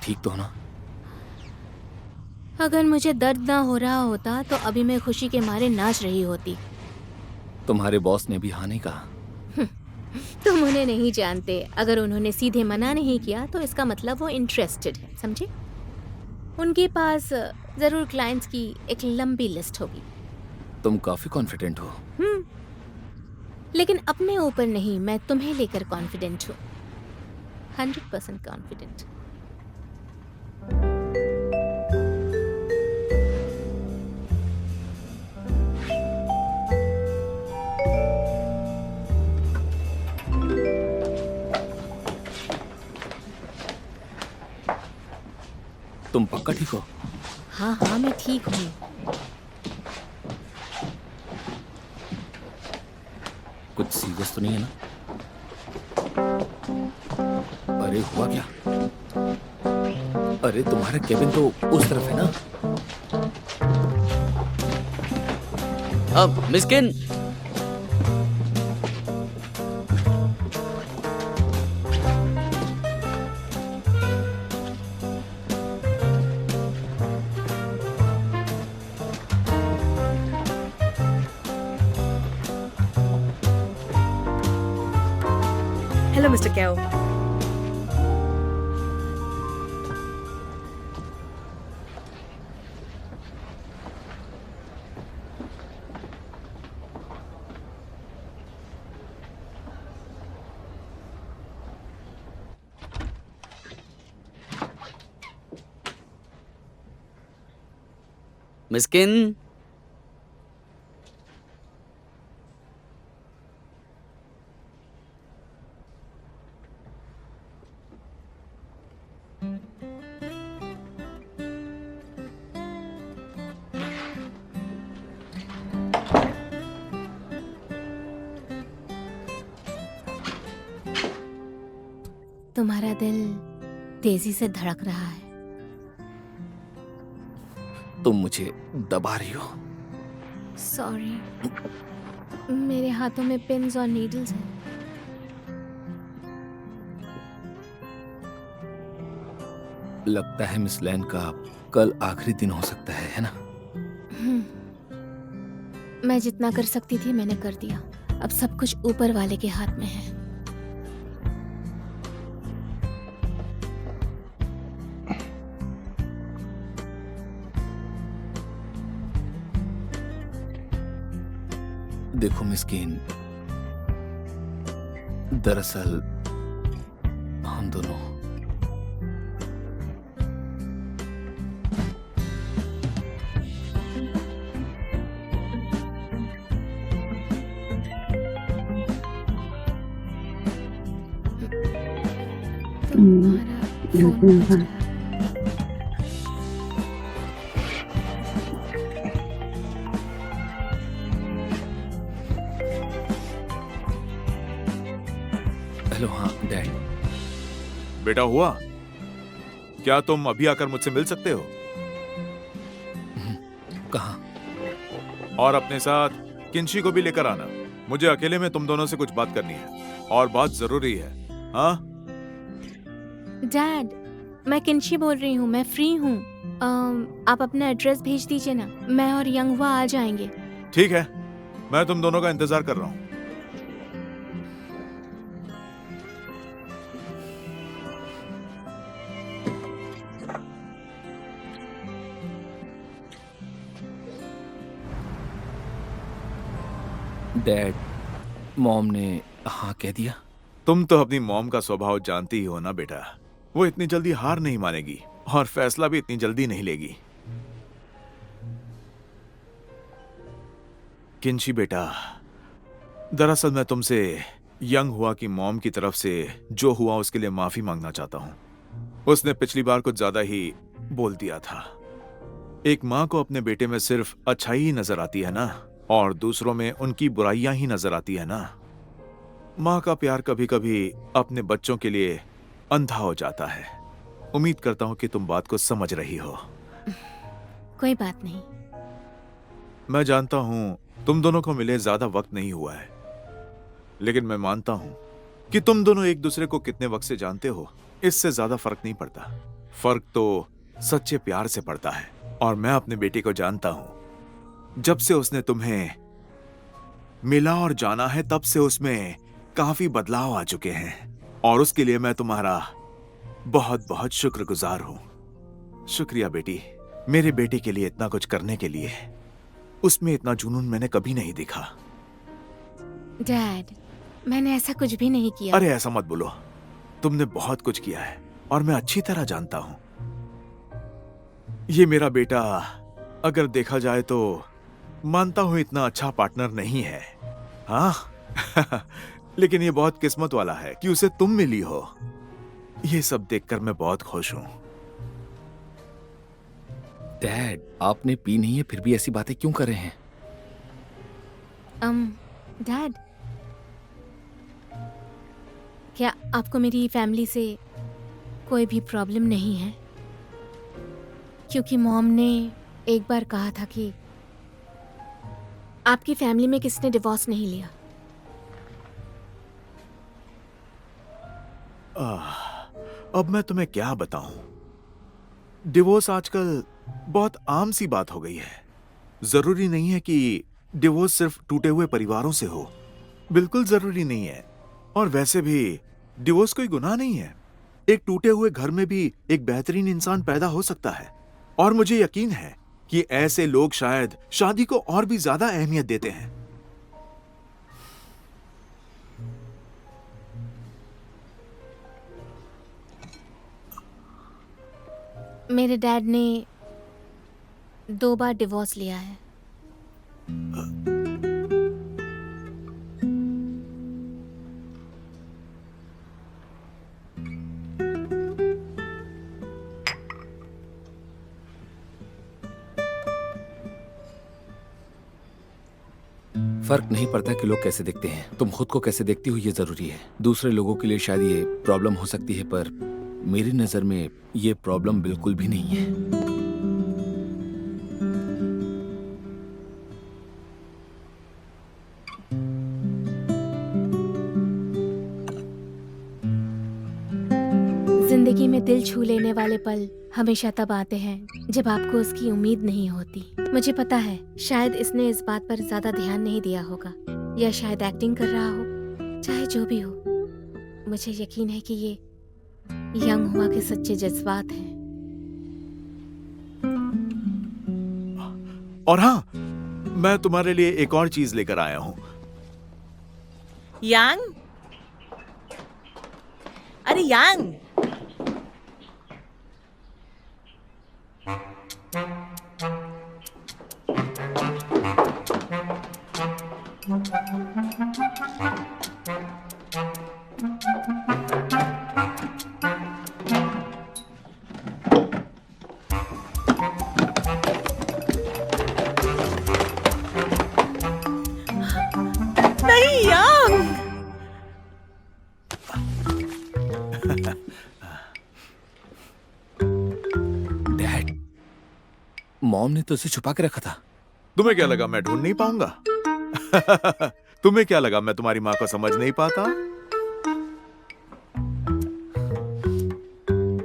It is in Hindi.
ठीक तो हो ना? अगर मुझे दर्द ना हो रहा होता तो अभी मैं खुशी के मारे नाच रही होती। तुम्हारे बॉस ने भी हाँ नहीं कहा? तुम उन्हें नहीं जानते। अगर उन्होंने सीधे मना नहीं किया तो इसका मतलब वो इंटरेस्टेड है, समझे? उनके पास जरूर क्लाइंट्स की एक लंबी लिस्ट होगी। तुम काफी कॉन्फिडेंट हो। हम्म लेकिन अपने ऊपर नहीं, मैं तुम्हें लेकर कॉन्फिडेंट हूँ। 100% कॉन्फिडेंट। तुम पक्का ठीक हो? हाँ हाँ, मैं ठीक हूँ। कुछ सीरियस तो नहीं है ना? अरे हुआ क्या? अरे तुम्हारा केबिन तो उस तरफ है ना? अब Miskin, hello mister Caio. Miskin, तुम्हारा दिल तेजी से धड़क रहा है। तुम मुझे दबा रही हो। सॉरी, मेरे हाथों में पिन्स और नीडल्स हैं। लगता है मिस लैन का कल आखिरी दिन हो सकता है ना? मैं जितना कर सकती थी मैंने कर दिया। अब सब कुछ ऊपर वाले के हाथ में है। देखो मिस्कीन, दरअसल हम दोनों तुम्हारा फोन बज रहा है। हेलो। हाँ डैड। बेटा हुआ क्या? तुम अभी आकर मुझसे मिल सकते हो? कहाँ? और अपने साथ किंशी को भी लेकर आना। मुझे अकेले में तुम दोनों से कुछ बात करनी है और बात जरूरी है। हाँ? डैड, मैं किंशी बोल रही हूँ, मैं फ्री हूँ। आप अपना एड्रेस भेज दीजिए ना, मैं और यंगवा आ जाएंगे। ठीक है, मैं तुम दोनों का इंतजार कर रहा हूँ। डैड, मॉम ने हाँ कह दिया? तुम तो अपनी मॉम का स्वभाव जानती ही हो ना बेटा। वो इतनी जल्दी हार नहीं मानेगी और फैसला भी इतनी जल्दी नहीं लेगी। किंशी बेटा, दरअसल मैं तुमसे यंग हुआ की मॉम की तरफ से जो हुआ उसके लिए माफी मांगना चाहता हूं। उसने पिछली बार कुछ ज्यादा ही बोल दिया था। एक माँ को अपने बेटे में सिर्फ अच्छाई ही नजर आती है ना, और दूसरों में उनकी बुराइयां ही नजर आती है ना। माँ का प्यार कभी कभी अपने बच्चों के लिए अंधा हो जाता है। उम्मीद करता हूं कि तुम बात को समझ रही हो। कोई बात नहीं। मैं जानता हूं तुम दोनों को मिले ज्यादा वक्त नहीं हुआ है, लेकिन मैं मानता हूं कि तुम दोनों एक दूसरे को कितने वक्त से जानते हो, इससे ज्यादा फर्क नहीं पड़ता। फर्क तो सच्चे प्यार से पड़ता है। और मैं अपने बेटे को जानता हूं। जब से उसने तुम्हें मिला और जाना है, तब से उसमें काफी बदलाव आ चुके हैं। और उसके लिए मैं तुम्हारा बहुत बहुत शुक्रगुजार हूं। शुक्रिया बेटी, मेरे बेटे के लिए इतना कुछ करने के लिए। उसमें इतना जुनून मैंने कभी नहीं देखा। डैड, मैंने ऐसा कुछ भी नहीं किया। अरे ऐसा मत बोलो, तुमने बहुत कुछ किया है और मैं अच्छी तरह जानता हूं। ये मेरा बेटा, अगर देखा जाए तो मानता हूं इतना अच्छा पार्टनर नहीं है, हाँ लेकिन ये बहुत किस्मत वाला है कि उसे तुम मिली हो। ये सब देखकर मैं बहुत खुश हूं। डैड, आपने पी नहीं है फिर भी ऐसी बातें क्यों कर रहे हैं? डैड, क्या आपको मेरी फैमिली से कोई भी प्रॉब्लम नहीं है? क्योंकि मॉम ने एक बार कहा था कि आपकी फैमिली में किसने डिवोर्स नहीं लिया। अब मैं तुम्हें क्या बताऊं? डिवोर्स आजकल बहुत आम सी बात हो गई है। जरूरी नहीं है कि डिवोर्स सिर्फ टूटे हुए परिवारों से हो, बिल्कुल जरूरी नहीं है। और वैसे भी डिवोर्स कोई गुनाह नहीं है। एक टूटे हुए घर में भी एक बेहतरीन इंसान पैदा हो सकता है। और मुझे यकीन है कि ऐसे लोग शायद शादी को और भी ज्यादा अहमियत देते हैं। मेरे डैड ने 2 बार डिवोर्स लिया है। फर्क नहीं पड़ता कि लोग कैसे देखते हैं, तुम खुद को कैसे देखती हो ये जरूरी है। दूसरे लोगों के लिए शायद ये प्रॉब्लम हो सकती है, पर मेरी नजर में ये प्रॉब्लम बिल्कुल भी नहीं है। जिंदगी में दिल छू लेने वाले पल हमेशा तब आते हैं जब आपको उसकी उम्मीद नहीं होती। मुझे पता है शायद इसने इस बात पर ज्यादा ध्यान नहीं दिया होगा, या शायद एक्टिंग कर रहा हो। चाहे जो भी हो, मुझे यकीन है कि ये यंग हुआ के सच्चे जज्बात हैं। और हाँ, मैं तुम्हारे लिए एक और चीज लेकर आया हूं। यांग, अरे यांग, नहीं यांग। डैड, मॉम ने तो इसे छुपा के रखा था। तुम्हें क्या लगा मैं ढूंढ नहीं पाऊंगा? तुम्हें क्या लगा मैं तुम्हारी माँ को समझ नहीं पाता?